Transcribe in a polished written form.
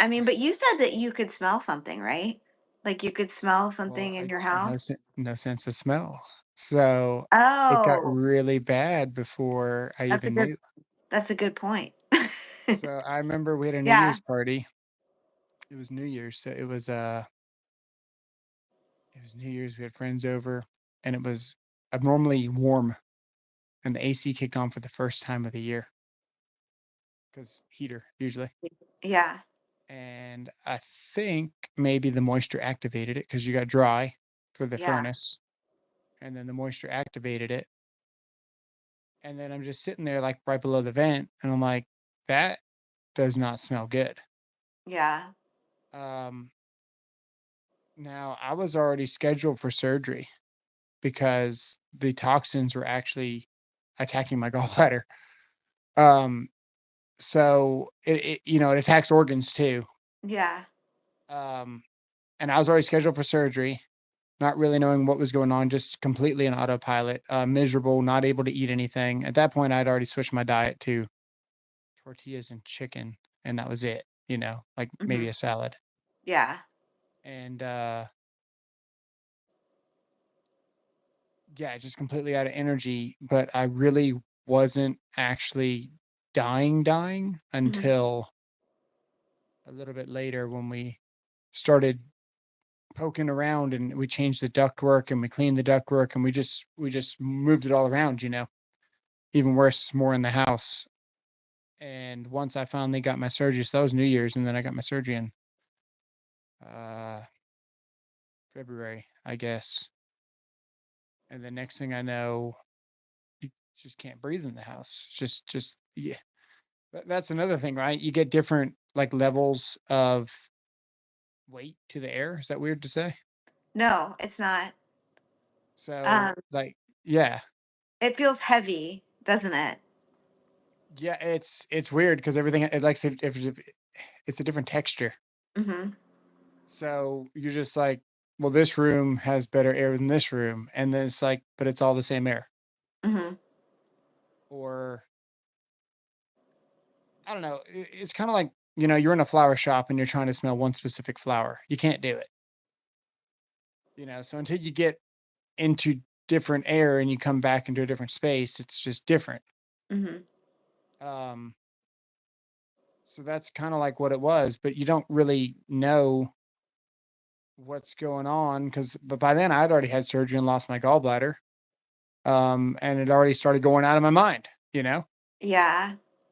I mean, but you said that you could smell something, right? Like you could smell Well, something in I your no house? no sense of smell. So, it got Oh, really bad before I that's a even good knew. that's a good point. So, I remember we had a New Yeah, Year's party. It was New Year's, so it was New Year's, we had friends over, and it was abnormally warm, and the AC kicked on for the first time of the year, because heater, usually. yeah, And I think maybe the moisture activated it because you got dry for the yeah, furnace, and then the moisture activated it, and then I'm just sitting there, like, right below the vent, and I'm like, "That does not smell good." yeah. Um, Now I was already scheduled for surgery because the toxins were actually attacking my gallbladder. Um, so it attacks organs too. Yeah. Um, and I was already scheduled for surgery, not really knowing what was going on, just completely on autopilot, miserable, not able to eat anything. At that point, I'd already switched my diet to tortillas and chicken, and that was it, like maybe Mhm. a salad. Yeah. And yeah, just completely out of energy. But I really wasn't actually dying Mhm. until a little bit later when we started poking around and we changed the ductwork and we cleaned the ductwork and we just moved it all around, even worse, more in the house. And once I finally got my surgery, so that was New Year's, and then I got my surgery in uh February, I guess. And the next thing I know, you just can't breathe in the house. Just yeah. That's another thing, right? You get different like levels of weight to the air. Is that weird to say? No, it's not. So Um, like yeah. it feels heavy, doesn't it? Yeah, it's weird because everything it likes if it's a different texture. Mhm. So you're just like, well, this room has better air than this room. And then it's like, but it's all the same air. Mhm. Or I don't know. It's kind of like, you're in a flower shop and you're trying to smell one specific flower. You can't do it. So until you get into different air and you come back into a different space, it's just different. Mhm. Um, so that's kind of like what it was, but you don't really know what's going on but by then I'd already had surgery and lost my gallbladder. And it already started going out of my mind, you know? Yeah.